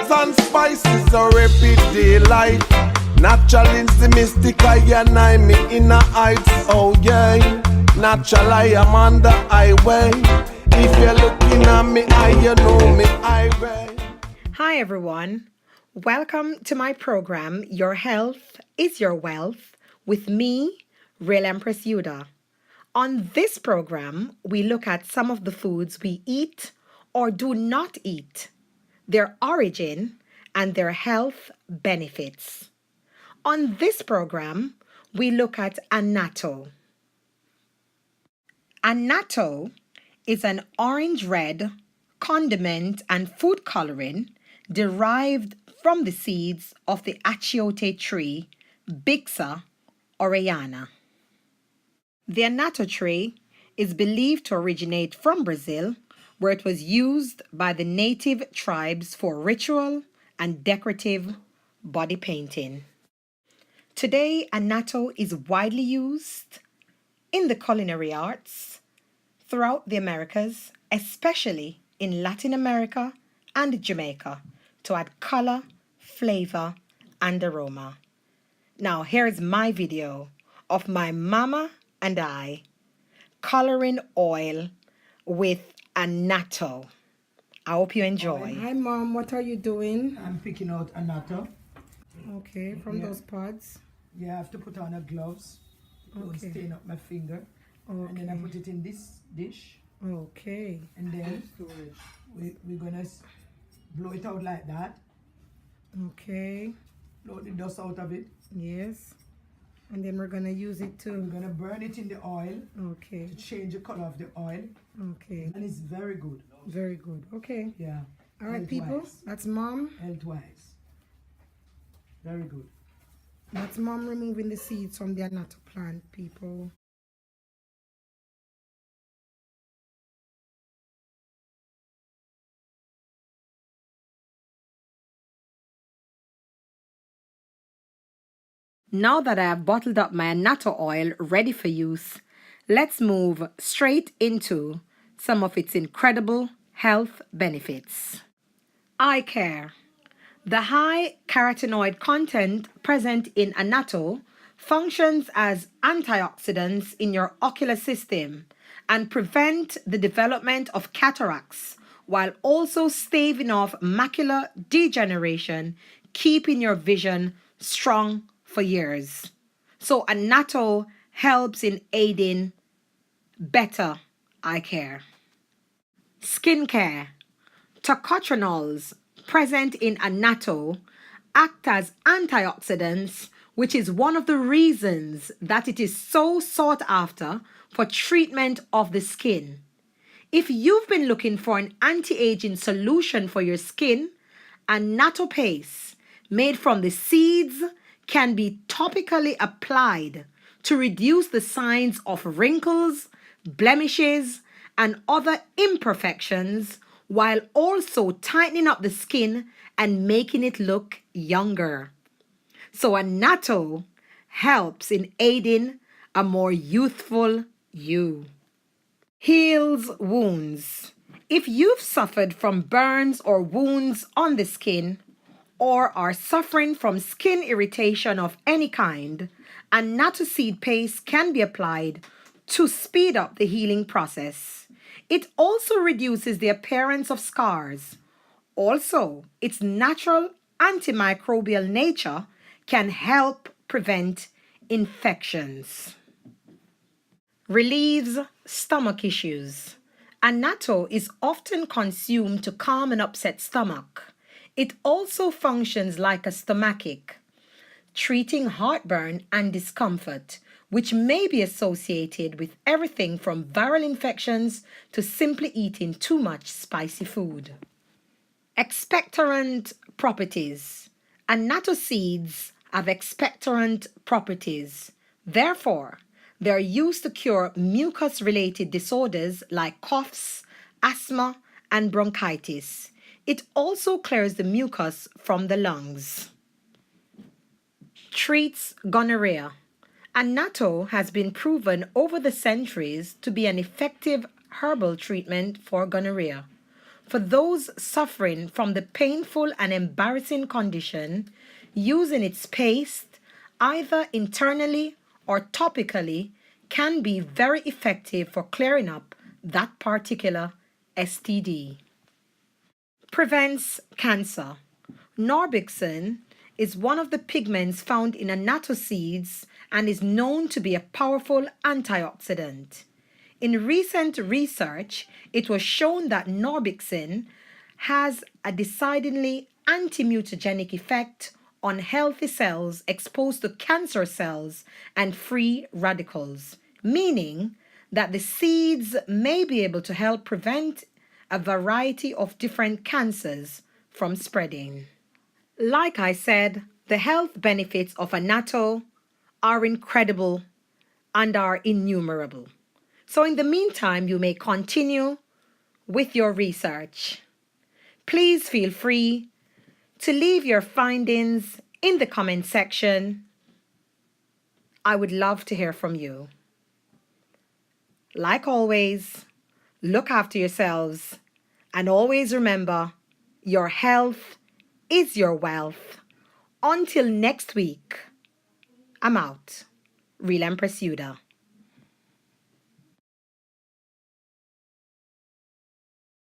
Herbs and spices are everyday life. Natural is the mystic, I and I me in a heights. Oh yeah, natural I am on the highway. If you're looking at me, you know me highway. Hi everyone, welcome to my program, Your Health is Your Wealth, with me, Real Empress Yudah. On this program, we look at some of the foods we eat or do not eat, their origin, and their health benefits. On this program, we look at annatto. Annatto is an orange-red condiment and food coloring derived from the seeds of the Achiote tree, Bixa orellana. The annatto tree is believed to originate from Brazil, where it was used by the native tribes for ritual and decorative body painting. Today, annatto is widely used in the culinary arts throughout the Americas, especially in Latin America and Jamaica, to add color, flavor, and aroma. Now, here's my video of my mama and I coloring oil with annatto. I hope you enjoy. Hi, Mom. What are you doing? I'm picking out annatto. Okay, from those pods. Yeah, I have to put on a gloves. Don't stain up my finger. Okay. And then I put it in this dish. Okay. And then we're going to blow it out like that. Okay. Blow the dust out of it. Yes. And then we're going to use it to... We're going to burn it in the oil. Okay. To change the color of the oil. Okay. And it's very good. Very good. Okay. Yeah. All right, people. That's Mom. Health-wise. Very good. That's Mom removing the seeds from the annatto plant, people. Now that I have bottled up my annatto oil ready for use, let's move straight into some of its incredible health benefits. Eye care. The high carotenoid content present in annatto functions as antioxidants in your ocular system and prevent the development of cataracts while also staving off macular degeneration, keeping your vision strong for years. So annatto helps in aiding better eye care. Skincare. Tocotrienols present in annatto act as antioxidants, which is one of the reasons that it is so sought after for treatment of the skin. If you've been looking for an anti-aging solution for your skin, annatto paste made from the seeds can be topically applied to reduce the signs of wrinkles, blemishes, and other imperfections while also tightening up the skin and making it look younger. So annatto helps in aiding a more youthful you. Heals wounds. If you've suffered from burns or wounds on the skin or are suffering from skin irritation of any kind, annatto seed paste can be applied to speed up the healing process. It also reduces the appearance of scars. Also, its natural antimicrobial nature can help prevent infections. Relieves stomach issues. Annatto is often consumed to calm an upset stomach. It also functions like a stomachic, treating heartburn and discomfort, which may be associated with everything from viral infections to simply eating too much spicy food. Expectorant properties. Annatto seeds have expectorant properties. Therefore, they are used to cure mucus-related disorders like coughs, asthma, and bronchitis. It also clears the mucus from the lungs. Treats gonorrhea. Annatto has been proven over the centuries to be an effective herbal treatment for gonorrhea. For those suffering from the painful and embarrassing condition, using its paste either internally or topically can be very effective for clearing up that particular STD. Prevents cancer. Norbixen is one of the pigments found in annatto seeds and is known to be a powerful antioxidant. In recent research, it was shown that Norbixen has a decidedly anti-mutagenic effect on healthy cells exposed to cancer cells and free radicals, meaning that the seeds may be able to help prevent a variety of different cancers from spreading. Like I said, the health benefits of annatto are incredible and are innumerable. So in the meantime, you may continue with your research. Please feel free to leave your findings in the comment section. I would love to hear from you. Like always, look after yourselves and always remember, your health is your wealth. Until next week, I'm out. Real Empress Yudah.